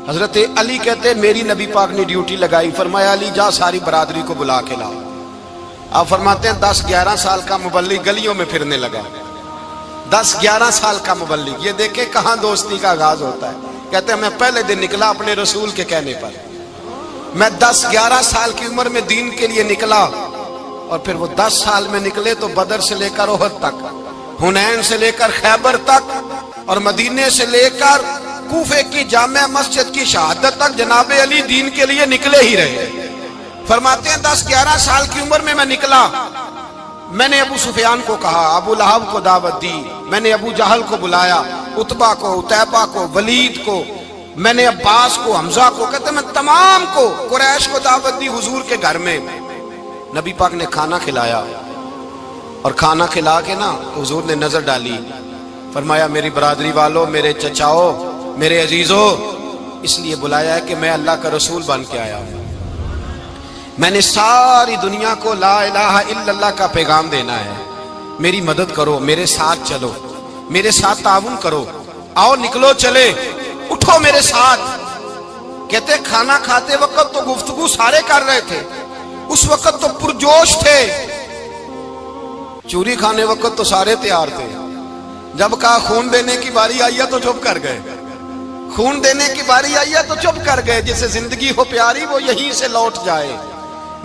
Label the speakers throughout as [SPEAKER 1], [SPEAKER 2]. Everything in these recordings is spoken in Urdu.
[SPEAKER 1] حضرت علی کہتے میری نبی پاک نے ڈیوٹی لگائی، فرمایا علی جا ساری برادری کو بلا کے لاؤ۔ آپ فرماتے ہیں 10-11 سال کا مبلغ گلیوں میں پھرنے لگا، 10-11 سال کا مبلغ، یہ دیکھیں کہاں دوستی کا آغاز ہوتا ہے۔ کہتے ہیں میں پہلے دن نکلا اپنے رسول کے کہنے پر، میں 10-11 سال کی عمر میں دین کے لیے نکلا، اور پھر وہ 10 سال میں نکلے تو بدر سے لے کر احد تک، حنین سے لے کر خیبر تک، اور مدینے سے لے کر کوفے کی جامع مسجد کی شہادت تک جناب علی دین کے لیے نکلے ہی رہے۔ فرماتے ہیں 10-11 سال کی عمر میں نکلا، میں نے ابو سفیان کو کہا، ابو لہب کو دعوت دی، میں نے ابو جہل کو بلایا، عتبہ کو، عتیبہ کو، ولید کو، میں نے عباس کو، حمزہ کو، کہتے میں تمام کو، قریش کو دعوت دی حضور کے گھر میں۔ نبی پاک نے کھانا کھلایا، اور کھانا کھلا کے نا حضور نے نظر ڈالی، فرمایا میری برادری والوں، میرے چچاؤ، میرے عزیزو، اس لیے بلایا ہے کہ میں اللہ کا رسول بن کے آیا ہوں، میں نے ساری دنیا کو لا الہ الا اللہ کا پیغام دینا ہے، میری مدد کرو، میرے ساتھ چلو، میرے ساتھ تعاون کرو، آؤ نکلو چلے، اٹھو میرے ساتھ۔ کہتے کھانا کھاتے وقت تو گفتگو سارے کر رہے تھے، اس وقت تو پرجوش تھے، چوری کھانے وقت تو سارے تیار تھے، جب کہا خون دینے کی باری آئی ہے تو چپ کر گئے، خون دینے کی باری آئی ہے تو چپ کر گئے، جسے زندگی ہو پیاری وہ یہیں سے لوٹ جائے،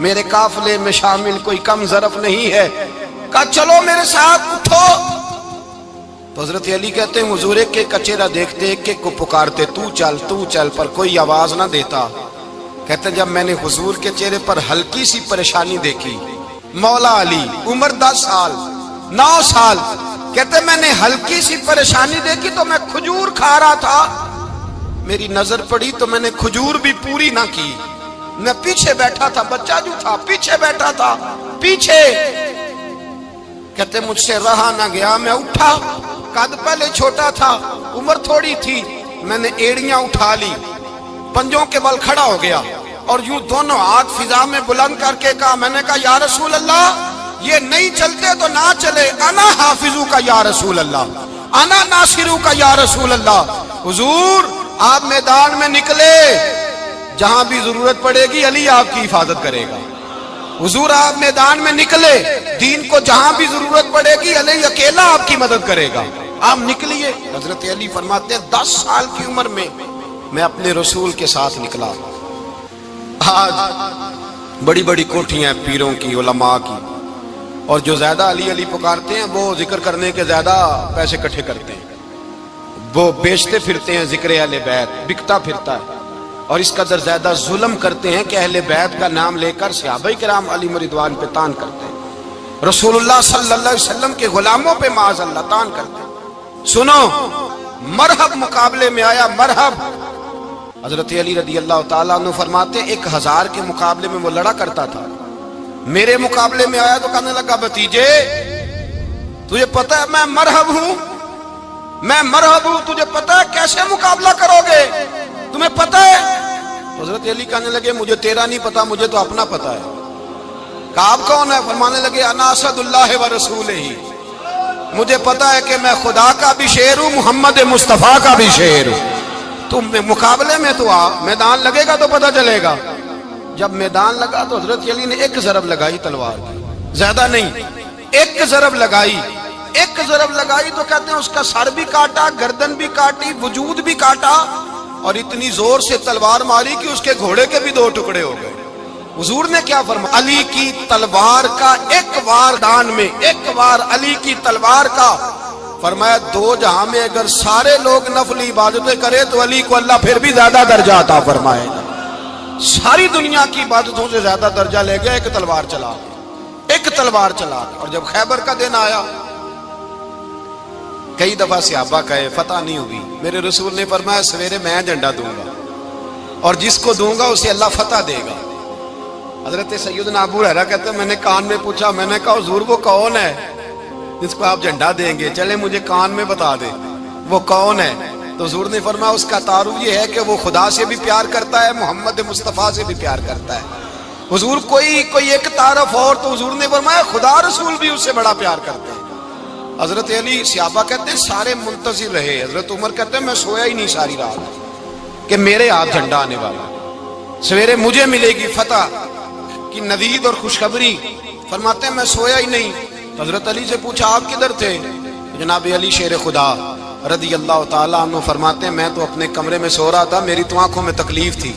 [SPEAKER 1] میرے قافلے میں شامل کوئی کم ظرف نہیں ہے، کہا چلو میرے ساتھ اٹھو۔ تو حضرت علی کہتے ہیں حضور ایک ایک کا چہرہ دیکھتے، ایک ایک کو پکارتے، تو چل، پر کوئی آواز نہ دیتا۔ کہتے ہیں جب میں نے حضور کے چہرے پر ہلکی سی پریشانی دیکھی، مولا علی عمر 10 سال 9 سال، کہتے میں نے ہلکی سی پریشانی دیکھی تو میں کھجور کھا رہا تھا، میری نظر پڑی تو میں نے کھجور بھی پوری نہ کی، میں پیچھے بیٹھا تھا، بچہ جو تھا پیچھے بیٹھا تھا، پیچھے۔ کہتے مجھ سے رہا نہ گیا، میں اٹھا، قد پہلے چھوٹا تھا، عمر تھوڑی تھی، میں نے ایڑیاں اٹھا لی، پنجوں کے بل کھڑا ہو گیا، اور یوں دونوں ہاتھ فضا میں بلند کر کے کہا، میں نے کہا یا رسول اللہ یہ نہیں چلتے تو نہ چلے، انا حافظو کا یا رسول اللہ، انا ناصرو کا یا رسول اللہ۔ حضور آپ میدان میں نکلے، جہاں بھی ضرورت پڑے گی علی آپ کی حفاظت کرے گا، حضور آپ میدان میں نکلے، دین کو جہاں بھی ضرورت پڑے گی علی اکیلا آپ کی مدد کرے گا، آپ نکلیے۔ حضرت علی فرماتے ہیں 10 سال کی عمر میں میں اپنے رسول کے ساتھ نکلا۔ آج بڑی بڑی کوٹھیاں ہیں پیروں کی، علماء کی، اور جو زیادہ علی علی پکارتے ہیں وہ ذکر کرنے کے زیادہ پیسے اکٹھے کرتے ہیں، وہ بیچتے پھرتے ہیں ذکر اہل بیت، بکتا پھرتا ہے، اور اس قدر زیادہ ظلم کرتے ہیں کہ اہل بیت کا نام لے کر صحابہ کرام علی رضوان پہ تان کرتے ہیں، رسول اللہ صلی اللہ علیہ وسلم کے غلاموں پہ معاذ اللہ تان کرتے ہیں۔ سنو، مرحب مقابلے میں آیا، مرحب۔ حضرت علی رضی اللہ تعالیٰ عنہ فرماتے 1000 کے مقابلے میں وہ لڑا کرتا تھا، میرے مقابلے میں آیا تو کہنے لگا بھتیجے تجھے پتہ ہے میں مرحب ہوں، میں مرحب ہوں، تجھے پتہ ہے کیسے مقابلہ کرو گے، تمہیں پتہ ہے؟ حضرت علی کہنے لگے مجھے تیرا نہیں پتا، مجھے تو اپنا پتا ہے۔ کہا آپ کون ہے؟ فرمانے لگے انا اسد اللہ و رسولہ، مجھے پتا ہے کہ میں خدا کا بھی شیر ہوں، محمد مصطفیٰ کا بھی شیر ہوں، تم مقابلے میں تو آ، میدان لگے گا تو پتہ چلے گا۔ جب میدان لگا تو حضرت علی نے ایک ضرب لگائی تلوار کی، زیادہ نہیں، ایک ضرب لگائی، ایک ضرب لگائی تو کہتے ہیں اس کا سر بھی کاٹا، گردن بھی کاٹی، وجود بھی کاٹا، اور اتنی زور سے تلوار ماری کہ اس کے گھوڑے کے بھی 2 ٹکڑے ہو گئے۔ حضور نے کیا فرمایا؟ علی کی تلوار کا ایک وار دان میں، ایک وار علی کی تلوار کا، فرمایا 2 جہاں میں اگر سارے لوگ نفلی عبادتیں کرے تو علی کو اللہ پھر بھی زیادہ درجہ عطا فرمائے گا، ساری دنیا کی عبادتوں سے زیادہ درجہ لے گیا ایک تلوار چلا کے، ایک تلوار چلا کے۔ اور جب خیبر کا دن آیا، کئی دفعہ صحابہ کہے فتح نہیں ہوگی، میرے رسول نے فرمایا سویرے میں جھنڈا دوں گا، اور جس کو دوں گا اسے اللہ فتح دے گا۔ حضرت سیدنا ابو ہریرہ کہتے ہیں میں نے کان میں پوچھا، میں نے کہا حضور وہ کون ہے جس کو آپ جھنڈا دیں گے؟ چلے مجھے کان میں بتا دے وہ کون ہے۔ تو حضور نے فرمایا اس کا تعارف یہ ہے کہ وہ خدا سے بھی پیار کرتا ہے، محمد مصطفیٰ سے بھی پیار کرتا ہے۔ حضور کوئی ایک تعارف اور، تو حضور نے فرمایا خدا رسول بھی اس سے بڑا پیار کرتے ہیں۔ حضرت علی، صحابہ کہتے ہیں سارے منتظر رہے، حضرت عمر کہتے ہیں میں سویا ہی نہیں ساری رات، کہ میرے ہاتھ جھنڈا آنے والا، سویرے مجھے ملے گی فتح کی نوید اور خوشخبری۔ فرماتے ہیں میں سویا ہی نہیں، حضرت علی سے پوچھا آپ کدھر تھے؟ جناب علی شیر خدا رضی اللہ تعالیٰ عنہ فرماتے ہیں میں تو اپنے کمرے میں سو رہا تھا، میری تو آنکھوں میں تکلیف تھی،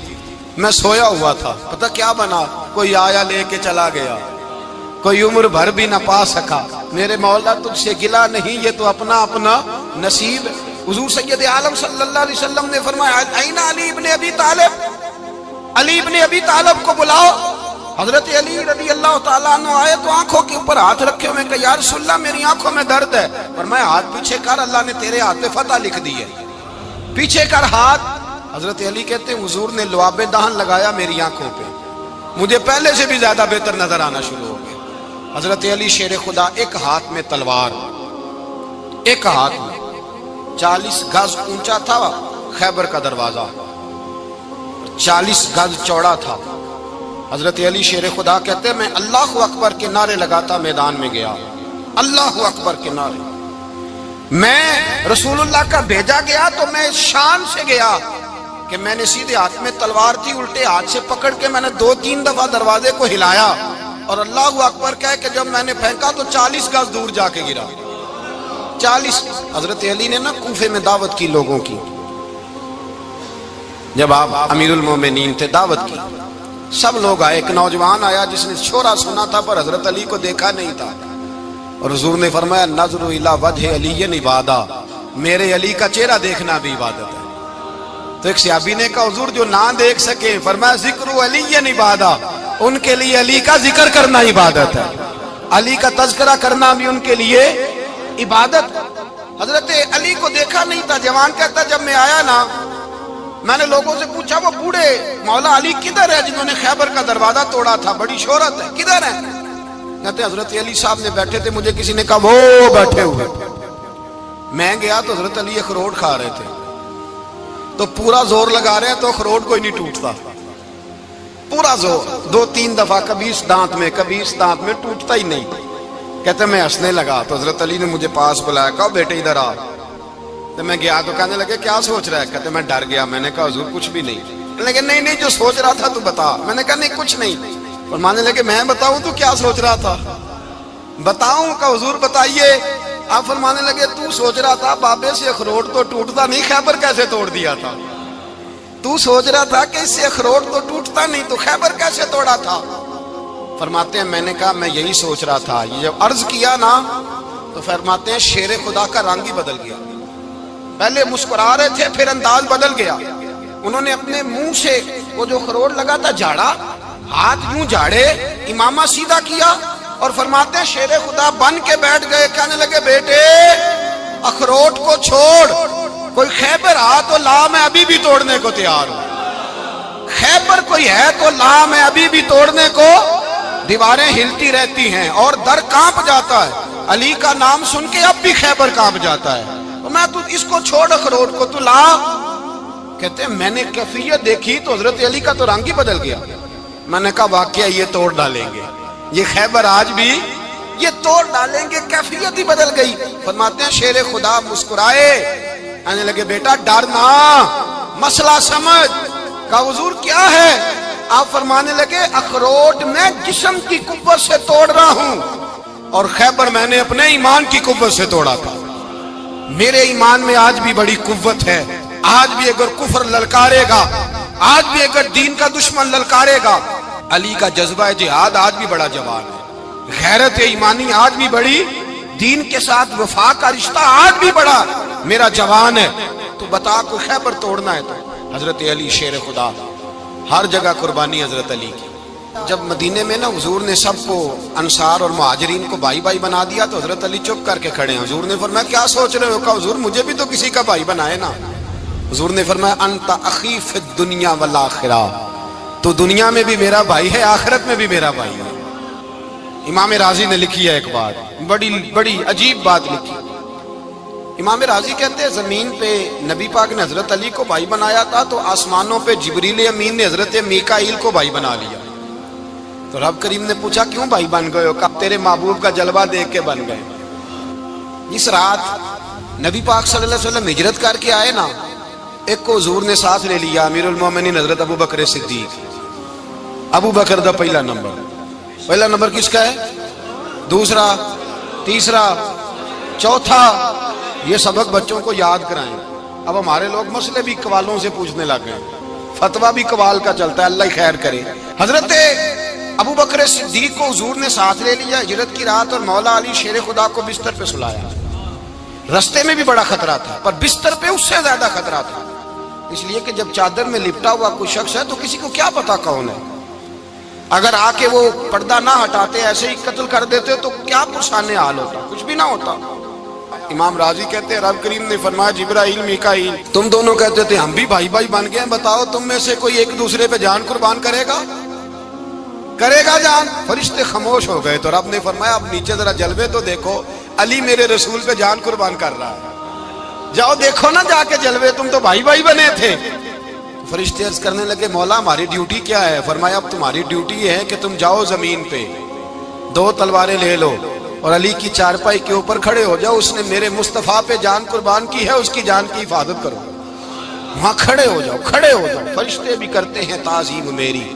[SPEAKER 1] میں سویا ہوا تھا، پتہ کیا بنا، کوئی آیا لے کے چلا گیا، کوئی عمر بھر بھی نہ پا سکا۔ میرے مولا تجھ سے گلا نہیں، یہ تو اپنا اپنا نصیب ہے۔ حضور سید عالم صلی اللہ علیہ وسلم نے فرمایا این علی ابن ابی طالب، علی ابن ابی طالب کو بلاؤ۔ حضرت علی رضی اللہ تعالیٰ عنہ آئے تو آنکھوں کے اوپر ہاتھ رکھے ہوئے کہ یا رسول اللہ میری آنکھوں میں درد ہے، فرمایا ہاتھ پیچھے کر، اللہ نے تیرے ہاتھ پہ فتح لکھ دی ہے، پیچھے کر ہاتھ۔ حضرت علی کہتے ہیں حضور نے لعاب دہن لگایا میری آنکھوں پہ، مجھے پہلے سے بھی زیادہ بہتر نظر آنا شروع ہو گیا۔ حضرت علی شیر خدا ایک ہاتھ میں تلوار، ایک ہاتھ میں 40 گز اونچا تھا خیبر کا دروازہ، 40 گز چوڑا تھا۔ حضرت علی شیر خدا کہتے ہیں میں اللہ اکبر کے نعرے لگاتا میدان میں گیا، اللہ اکبر کے نعرے۔ میں رسول اللہ کا بھیجا گیا تو میں شان سے گیا کہ میں نے سیدھے ہاتھ میں تلوار تھی، الٹے ہاتھ سے پکڑ کے میں نے 2-3 دفعہ دروازے کو ہلایا اور اللہ اکبر کہہ کہ جب میں نے پھینکا تو 40 گز دور جا کے گرا، 40۔ حضرت علی نے نا کوفے میں دعوت کی لوگوں کی، جب آپ امیر المومنین تھے دعوت کی، سب لوگ آئے، ایک نوجوان آیا جس نے شورا سنا تھا پر حضرت علی کو دیکھا نہیں تھا، اور حضور نے فرمایا نظر الی وجہ علی عبادہ، میرے علی کا چہرہ دیکھنا بھی عبادت ہے۔ تو ایک صحابی نے کہا حضور جو نہ دیکھ سکے، فرمایا ذکر علی عبادہ، ان کے لیے علی کا ذکر کرنا عبادت ہے، علی کا تذکرہ کرنا بھی ان کے لیے عبادت۔ حضرت علی کو دیکھا نہیں تھا، جوان کہتا جب میں آیا نا میں نے لوگوں سے پوچھا وہ بوڑھے مولا علی کدھر ہے جنہوں نے خیبر کا دروازہ توڑا تھا، بڑی شہرت ہے، کدھر ہے؟ کہتے حضرت علی صاحب نے بیٹھے تھے، مجھے کسی نے کہا وہ بیٹھے ہوئے۔ میں گیا تو حضرت علی اخروٹ کھا رہے تھے، تو پورا زور لگا رہے ہیں تو اخروٹ کوئی نہیں ٹوٹتا، پورا زور 2-3 دفعہ، کبھی اس دانت میں کبھی اس دانت میں، ٹوٹتا ہی نہیں۔ کہتے میں ہنسنے لگا تو حضرت علی نے مجھے پاس بلایا، کہا بیٹے ادھر آ۔ تو میں گیا تو کہنے لگے کیا سوچ رہا ہے؟ کہتے میں ڈر گیا، میں نے کہا حضور کچھ بھی نہیں۔ لیکن نہیں جو سوچ رہا تھا تو بتا۔ میں نے کہا نہیں کچھ نہیں۔ فرمانے لگے میں بتاؤں تو کیا سوچ رہا تھا؟ بتاؤں؟ کہ حضور بتائیے۔ آپ فرمانے لگے تو سوچ رہا تھا بابے سے اخروٹ تو ٹوٹتا نہیں، خیبر کیسے توڑ دیا تھا؟ تو سوچ رہا تھا کہ اس سے اخروٹ تو ٹوٹتا نہیں تو خیبر کیسے توڑا تھا؟ فرماتے ہیں میں نے کہا میں یہی سوچ رہا تھا۔ یہ جب عرض کیا نا تو فرماتے ہیں شیر خدا کا رنگ ہی بدل گیا، پہلے مسکرا رہے تھے پھر انداز بدل گیا۔ انہوں نے اپنے منہ سے وہ جو خروٹ لگا تھا جھاڑا، ہاتھ یوں جھاڑے، امامہ سیدھا کیا اور فرماتے ہیں شیر خدا بن کے بیٹھ گئے، کہنے لگے بیٹے اخروٹ کو چھوڑ، کوئی خیبر آ تو لا، میں ابھی بھی توڑنے کو تیار ہوں، خیبر کوئی ہے تو لا، میں ابھی بھی توڑنے کو۔ دیواریں ہلتی رہتی ہیں اور در کانپ جاتا ہے، علی کا نام سن کے اب بھی خیبر کانپ جاتا ہے، میں تو اس کو چھوڑ اخروٹ کو تو لا۔ کہتے ہیں میں نے کیفیت دیکھی تو حضرت علی کا تو رنگ ہی بدل گیا۔ میں نے کہا واقعہ یہ توڑ ڈالیں گے، یہ خیبر آج بھی یہ توڑ ڈالیں گے، کیفیت ہی بدل گئی۔ فرماتے ہیں شیر خدا مسکرائے، کہنے لگے بیٹا ڈرنا، مسئلہ سمجھ۔ کہا حضور کیا ہے؟ آپ فرمانے لگے اخروٹ میں جسم کی قوت سے توڑ رہا ہوں اور خیبر میں نے اپنے ایمان کی قوت سے توڑا تھا۔ میرے ایمان میں آج بھی بڑی قوت ہے، آج بھی اگر کفر للکارے گا، آج بھی اگر دین کا دشمن للکارے گا، علی کا جذبہ جہاد آج بھی بڑا جوان ہے، غیرت ایمانی آج بھی بڑی، دین کے ساتھ وفا کا رشتہ آج بھی بڑا میرا جوان ہے۔ تو بتا کوئی خیبر توڑنا ہے تو حضرت علی شیر خدا، ہر جگہ قربانی حضرت علی کی۔ جب مدینے میں نا حضور نے سب کو انصار اور مہاجرین کو بھائی بھائی بنا دیا تو حضرت علی چپ کر کے کھڑے ہیں۔ حضور نے فرمایا کیا سوچ رہے ہو؟ کہا حضور مجھے بھی تو کسی کا بھائی بنائے نا۔ حضور نے فرمایا انت اخی فی الدنیا والآخرہ، تو دنیا میں بھی میرا بھائی ہے، آخرت میں بھی میرا بھائی ہے۔ امام راضی نے لکھی ہے ایک بات، بڑی عجیب بات لکھی۔ امام راضی کہتے ہیں زمین پہ نبی پاک نے حضرت علی کو بھائی بنایا تھا تو آسمانوں پہ جبریل امین نے حضرت میکائیل کو بھائی بنا لیا۔ تو رب کریم نے پوچھا کیوں بھائی بن گئے ہو؟ کہا تیرے محبوب کا جلوہ دیکھ کے بن گئے۔ جس رات نبی پاک صلی اللہ علیہ وسلم ہجرت کر کے آئے نا ایک کو حضور نے ساتھ لے لیا، امیر المومنین حضرت ابو بکر صدیق۔ ابو بکر دا پہلا نمبر کس کا ہے؟ دوسرا، تیسرا، چوتھا۔ یہ سبق بچوں کو یاد کرائیں۔ اب ہمارے لوگ مسئلے بھی قوالوں سے پوچھنے لگ گئے، فتویٰ بھی قوال کا چلتا ہے، اللہ ہی خیر کرے۔ حضرت ابو بکر صدیق کو حضور نے ساتھ لے لیا ہجرت کی رات، اور مولا علی شیر خدا کو بستر پہ سلایا۔ رستے میں بھی بڑا خطرہ تھا، پر بستر پہ اس سے زیادہ خطرہ تھا، اس لیے کہ جب چادر میں لپٹا ہوا کوئی شخص ہے تو کسی کو کیا پتا کون ہے۔ اگر آ کے وہ پردہ نہ ہٹاتے، ایسے ہی قتل کر دیتے تو کیا پرسان حال ہوتا، کچھ بھی نہ ہوتا۔ امام راضی کہتے ہیں رب کریم نے فرمایا جبرائیل میکائیل تم دونوں کہتے تھے ہم بھی بھائی بھائی بن گئے ہیں، بتاؤ تم میں سے کوئی ایک دوسرے پہ جان قربان کرے گا جان؟ فرشتے خاموش ہو گئے تو رب نے فرمایا اب نیچے ذرا جلوے تو دیکھو، علی میرے رسول پہ جان قربان کر رہا ہے، جاؤ دیکھو نا جا کے جلوے، تم تو بھائی بھائی بنے تھے۔ فرشتے عرض کرنے لگے مولا ہماری ڈیوٹی کیا ہے؟ فرمایا اب تمہاری ڈیوٹی یہ ہے کہ تم جاؤ زمین پہ، 2 تلواریں لے لو اور علی کی چارپائی کے اوپر کھڑے ہو جاؤ، اس نے میرے مصطفیٰ پہ جان قربان کی ہے، اس کی جان کی حفاظت کرو۔ وہاں کھڑے ہو جاؤ۔ فرشتے بھی کرتے ہیں تعظیم میری،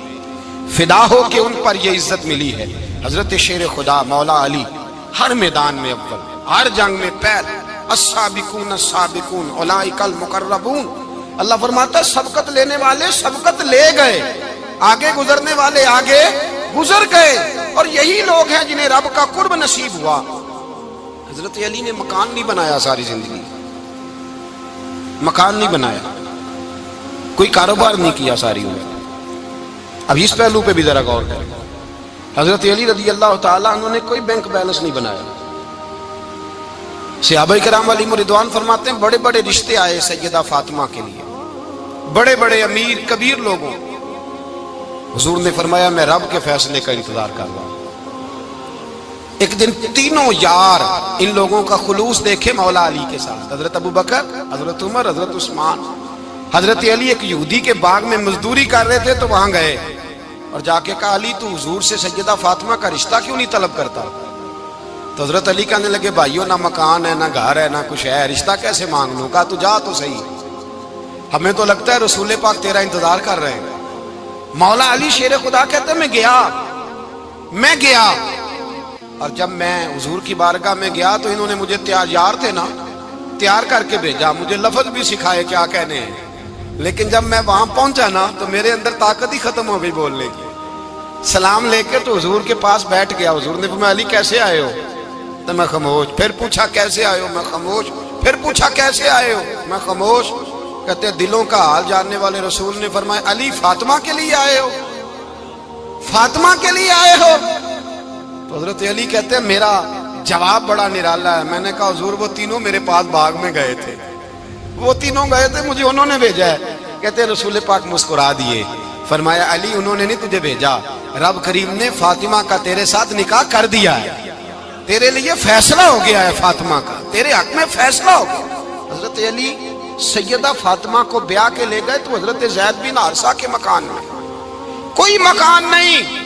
[SPEAKER 1] فدا ہو کہ ان پر یہ عزت ملی ہے۔ حضرت شیر خدا مولا علی ہر میدان میں اول، ہر جنگ میں پہل، السابقون السابقون اولئک المقربون۔ اللہ فرماتا ہے سبقت لینے والے سبقت لے گئے، آگے گزرنے والے آگے گزر گئے، اور یہی لوگ ہیں جنہیں رب کا قرب نصیب ہوا۔ حضرت علی نے مکان نہیں بنایا، ساری زندگی مکان نہیں بنایا، کوئی کاروبار نہیں کیا ساری عمر۔ اب اس پہلو پہ بھی ذرا غور کریں، حضرت علی رضی اللہ تعالیٰ عنہ نے کوئی بینک بیلنس نہیں بنایا۔ صحابہ کرام علیہم رضوان فرماتے ہیں بڑے بڑے رشتے آئے سیدہ فاطمہ کے لیے، بڑے بڑے امیر کبیر لوگوں، حضور نے فرمایا میں رب کے فیصلے کا انتظار کر رہا ہوں۔ ایک دن تینوں یار ان لوگوں کا خلوص دیکھے مولا علی کے ساتھ، حضرت ابو بکر، حضرت عمر، حضرت عثمان۔ حضرت علی ایک یہودی کے باغ میں مزدوری کر رہے تھے تو وہاں گئے اور جا کے کہا علی تو حضور سے سیدہ فاطمہ کا رشتہ کیوں نہیں طلب کرتا؟ تو حضرت علی کہنے لگے بھائیو نہ مکان ہے، نہ گھر ہے، نہ کچھ ہے، رشتہ کیسے مانگ لوں؟ کہا تو جا تو صحیح، ہمیں تو لگتا ہے رسول پاک تیرا انتظار کر رہے ہیں۔ مولا علی شیر خدا کہتے ہیں میں گیا، اور جب میں حضور کی بارگاہ میں گیا تو انہوں نے مجھے یار تھے نا، تیار کر کے بھیجا، مجھے لفظ بھی سکھائے کیا کہنے ہیں، لیکن جب میں وہاں پہنچا نا تو میرے اندر طاقت ہی ختم ہو گئی بولنے کی۔ سلام لے کے تو حضور کے پاس بیٹھ گیا، حضور نے فرمایا علی کیسے آئے ہو؟ تو میں خاموش، پھر پوچھا کیسے آئے ہو؟ میں خاموش، پھر پوچھا کیسے آئے ہو؟ میں خاموش۔ کہتے ہیں دلوں کا حال جاننے والے رسول نے فرمایا علی فاطمہ کے لیے آئے ہو؟ فاطمہ کے لیے آئے ہو؟ تو حضرت علی کہتے ہیں میرا جواب بڑا نرالا ہے۔ میں نے کہا حضور وہ تینوں میرے پاس باغ میں گئے تھے، وہ تینوں گئے تھے، مجھے انہوں نے بھیجا ہے۔ کہتے ہیں رسول پاک مسکرا دیے، فرمایا علی انہوں نے نہیں تجھے بھیجا، رب کریم نے فاطمہ کا تیرے ساتھ نکاح کر دیا ہے، تیرے لیے فیصلہ ہو گیا ہے، فاطمہ کا تیرے حق میں فیصلہ ہو گیا۔ حضرت علی سیدہ فاطمہ کو بیاہ کے لے گئے تو حضرت زید بن حارثہ کے مکان میں کوئی مکان نہیں۔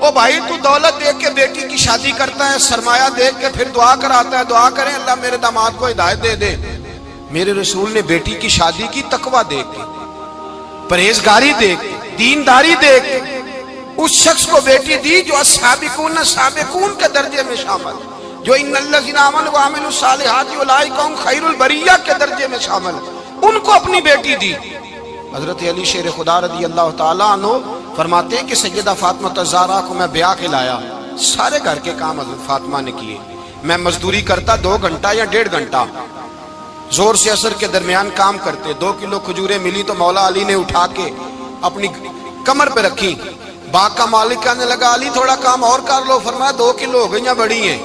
[SPEAKER 1] او بھائی تو دولت دیکھ کے بیٹی کی شادی کرتا ہے، سرمایہ دیکھ کے پھر دعا کراتا ہے، دعا کریں اللہ میرے داماد کو ہدایت دے دے۔ میرے رسول نے بیٹی کی شادی کی تقوی دیکھ کے، پرہیزگاری دیکھ کے، دینداری دیکھ کے اس شخص کو بیٹی دی جو السابقون السابقون کے درجے میں شامل، جو ان الذین آمنوا وعملوا الصالحات اولئک هم خیر البریہ کے درجے میں شامل، ان کو اپنی بیٹی دی۔ حضرت علی شیر خدا رضی اللہ تعالیٰ عنہ فرماتے ہیں کہ سیدہ فاطمہ الزہرا کو میں بیاہ کے لایا، سارے گھر کے کام حضرت فاطمہ نے کیے، میں مزدوری کرتا 2 گھنٹہ یا 1.5 گھنٹہ، زور سے عصر کے درمیان کام کرتے، 2 کلو کھجوریں ملی تو مولا علی نے اٹھا کے اپنی کمر پہ رکھی۔ باغ کا مالک کہنے لگا علی تھوڑا کام اور کر لو، فرمایا 2 کلو ہو گئیں بڑی ہیں،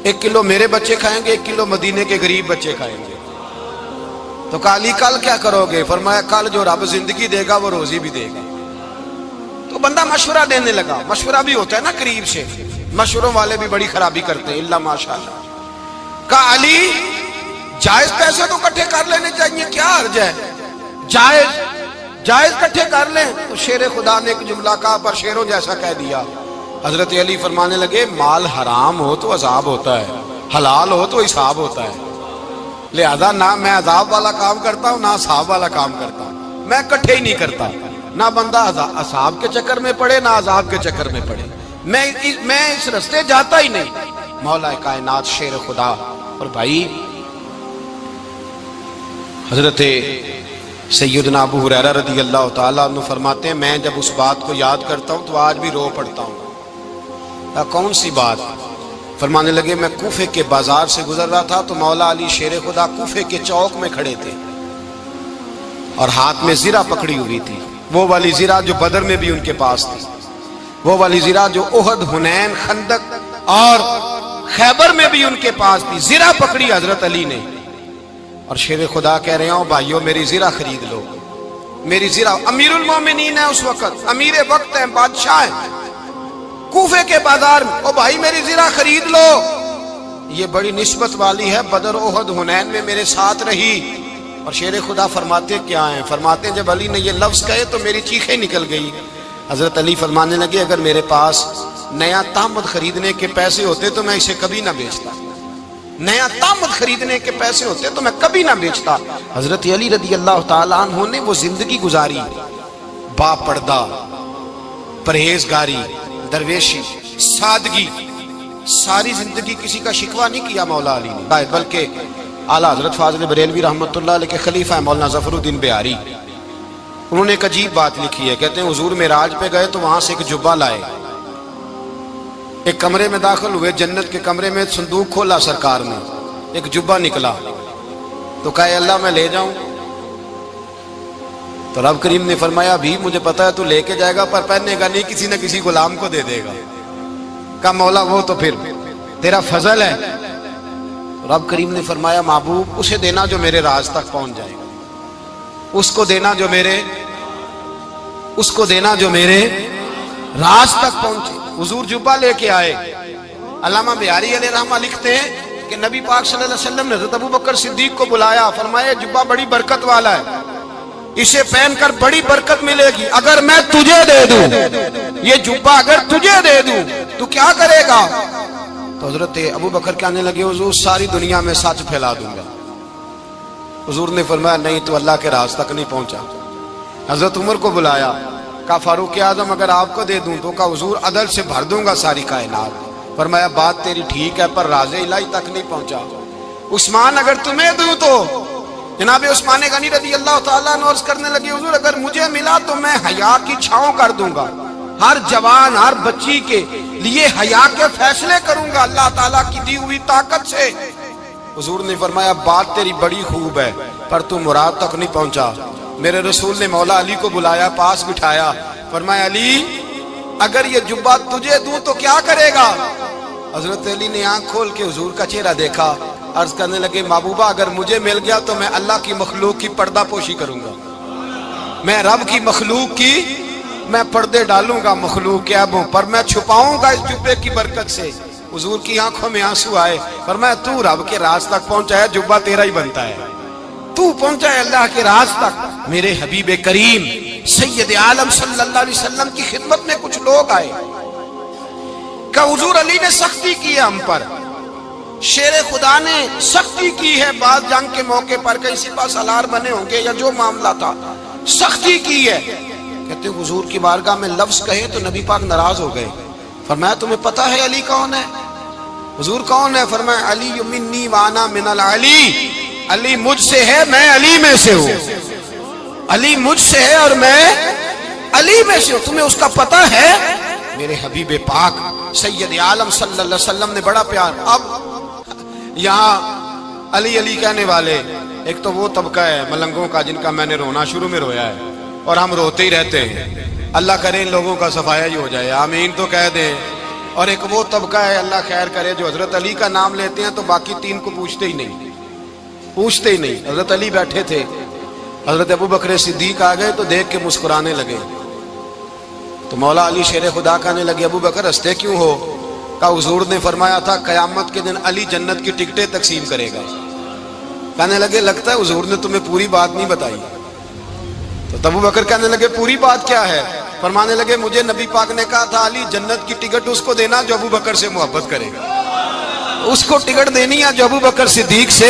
[SPEAKER 1] 1 کلو میرے بچے کھائیں گے، 1 کلو مدینے کے غریب بچے کھائیں گے۔ تو کہا علی کل کیا کرو گے؟ فرمایا کل جو رب زندگی دے گا وہ روزی بھی دے گا۔ تو بندہ مشورہ دینے لگا، مشورہ بھی ہوتا ہے نا قریب سے، مشوروں والے بھی بڑی خرابی کرتے ہیں اللہ ماشاءاللہ۔ کہا علی جائز پیسے تو کٹھے کر لینے چاہیے، کیا حرج ہے، جائز کٹھے کر لیں۔ تو شیر خدا نے ایک جملہ کہا پر شیروں جیسا کہہ دیا۔ حضرت علی فرمانے لگے مال حرام ہو تو عذاب ہوتا ہے، حلال ہو تو حساب ہوتا ہے۔ لہذا نہ میں عذاب والا کام کرتا ہوں نہ اصحاب والا کام کرتا ہوں، میں کٹھے ہی نہیں کرتا۔ نہ بندہ اصحاب کے چکر میں پڑے نہ عذاب کے چکر میں پڑے، میں اس رستے جاتا ہی نہیں۔ مولا کائنات شیر خدا۔ اور بھائی حضرت سیدنا ابو ہریرہ رضی اللہ تعالیٰ عنہ فرماتے ہیں میں جب اس بات کو یاد کرتا ہوں تو آج بھی رو پڑتا ہوں۔ کون سی بات؟ فرمانے لگے میں کوفے کے بازار سے گزر رہا تھا تو مولا علی شیر خدا کوفے کے چوک میں کھڑے تھے اور ہاتھ میں زرہ پکڑی ہوئی تھی، وہ والی زرہ جو بدر میں بھی ان کے پاس تھی، وہ والی زرہ جو احد، حنین، خندق اور خیبر میں بھی ان کے پاس تھی۔ زرہ پکڑی حضرت علی نے اور شیر خدا کہہ رہے ہوں بھائیو میری زرہ خرید لو، میری زرہ۔ امیر المومنین ہے اس وقت، امیر وقت ہیں، بادشاہ ہیں، کوفے کے بازار میں، او بھائی میری زرہ خرید لو، یہ بڑی نسبت والی ہے، بدر، احد، حنین میں میرے ساتھ رہی۔ اور شیر خدا فرماتے کیا ہیں؟ فرماتے ہیں جب علی نے یہ لفظ کہے تو میری چیخیں نکل گئی۔ حضرت علی فرمانے لگے اگر میرے پاس نیا تامد خریدنے کے پیسے ہوتے تو میں اسے کبھی نہ بیچتا، نیا تامد خریدنے کے پیسے ہوتے تو میں کبھی نہ بیچتا۔ حضرت علی رضی اللہ تعالیٰ عنہ نے وہ زندگی گزاری، با پردہ، پرہیزگاری، درویشی، سادگی، ساری زندگی کسی کا شکوہ نہیں کیا مولا علی نے، بلکہ اعلیٰ حضرت فاضل بریلوی رحمۃ اللہ علیہ کے خلیفہ مولانا ظفر الدین بہاری، انہوں نے ایک عجیب بات لکھی ہے۔ کہتے ہیں حضور معراج پہ گئے تو وہاں سے ایک جبہ لائے، ایک کمرے میں داخل ہوئے، جنت کے کمرے میں صندوق کھولا سرکار نے، ایک جبہ نکلا تو کہا اللہ میں لے جاؤں؟ تو رب کریم نے فرمایا بھی مجھے پتا ہے تو لے کے جائے گا پر پہننے گا نہیں، کسی نہ کسی غلام کو دے دے گا۔ کہا مولا وہ تو پھر تیرا فضل ہے۔ رب کریم نے فرمایا محبوب اسے دینا جو میرے راز تک پہنچ جائے گا، اس کو دینا جو میرے راز تک پہنچے۔ حضور جبہ لے کے آئے۔ علامہ بہاری علیہ رحمہ لکھتے ہیں کہ نبی پاک صلی اللہ علیہ وسلم نے حضرت ابو بکر صدیق کو بلایا، فرمایا جبہ بڑی برکت والا ہے، اسے پہن کر بڑی برکت ملے گی، اگر میں تجھے دے دوں یہ جبہ، اگر تجھے دے دوں تو کیا کرے گا؟ تو حضرت ابو بکر کہنے لگے حضور ساری دنیا میں سچ پھیلا دوں گا۔ حضور نے فرمایا نہیں تو اللہ کے راز تک نہیں پہنچا۔ حضرت عمر کو بلایا، کہا فاروق اعظم اگر آپ کو دے دوں تو کہا حضور عدل سے بھر دوں گا ساری کائنات۔ فرمایا بات تیری ٹھیک ہے پر راز الہی تک نہیں پہنچا۔ عثمان اگر تمہیں دوں تو جناب عثمان غنی رضی اللہ تعالیٰ عنہ عرض کرنے لگے حضور اگر مجھے ملا تو میں حیا کی چھاؤں کر دوں گا، ہر جوان ہر بچی کے لیے حیا کے فیصلے کروں گا اللہ تعالیٰ کی دی ہوئی طاقت سے۔ حضور نے فرمایا بات تیری بڑی خوب ہے پر تو مراد تک نہیں پہنچا۔ میرے رسول نے مولا علی کو بلایا، پاس بٹھایا، فرمایا علی اگر یہ جبہ تجھے دوں تو کیا کرے گا؟ حضرت علی نے آنکھ کھول کے حضور کا چہرہ دیکھا، عرض کرنے لگے محبوبہ اگر مجھے مل گیا تو میں اللہ کی مخلوق کی پردہ پوشی کروں گا، میں رب کی مخلوق کی میں پردے ڈالوں گا مخلوق کے عیبوں پر، میں چھپاؤں گا اس جبے کی برکت سے۔ حضور کی آنکھوں میں آنسو آئے، فرمایا تو رب کے راز تک پہنچا ہے، جبہ تیرا ہی بنتا ہے، تو پہنچا ہے اللہ کے راز تک۔ میرے حبیب کریم سید عالم صلی اللہ علیہ وسلم کی خدمت میں کچھ لوگ آئے کہ حضور علی نے سختی کی ہے ہم پر، شیر خدا نے سختی کی ہے، بعض جنگ کے موقع پر کہیں سپاہ سالار بنے ہوں گے یا جو معاملہ تھا سختی کی ہے۔ کہتے ہیں حضور کی بارگاہ میں لفظ کہے تو نبی پاک ناراض ہو گئے۔ فرمایا تمہیں پتہ ہے علی کون ہے؟ حضور کون ہے؟ فرمایا علی منی وانا من العلی، علی مجھ سے ہے میں علی میں سے ہوں، علی مجھ سے ہے اور میں علی میں سے ہوں، تمہیں اس کا پتہ ہے؟ میرے حبیب پاک سید عالم صلی اللہ علیہ وسلم نے بڑا پیار۔ اب یہاں علی علی کہنے والے ایک تو وہ طبقہ ہے ملنگوں کا جن کا میں نے رونا شروع میں رویا ہے اور ہم روتے ہی رہتے ہیں، اللہ کرے ان لوگوں کا صفایا ہی ہو جائے، آمین تو کہہ دیں۔ اور ایک وہ طبقہ ہے اللہ خیر کرے جو حضرت علی کا نام لیتے ہیں تو باقی تین کو پوچھتے ہی نہیں۔ حضرت علی بیٹھے تھے، حضرت ابو بکر صدیق آ گئے تو دیکھ کے مسکرانے لگے، تو مولا علی شیر خدا کہنے لگے ابو بکر ہنستے کیوں ہو؟ کہا حضور نے فرمایا تھا قیامت کے دن علی جنت کی ٹکٹیں تقسیم کرے گا۔ کہنے لگے لگتا ہے حضور نے تمہیں پوری بات نہیں بتائی۔ تو ابو بکر کہنے لگے پوری بات کیا ہے؟ فرمانے لگے مجھے نبی پاک نے کہا تھا علی جنت کی ٹکٹ اس کو دینا جو ابو بکر سے محبت کرے گا، اس کو ٹکٹ دینی ہے جو ابو بکر صدیق سے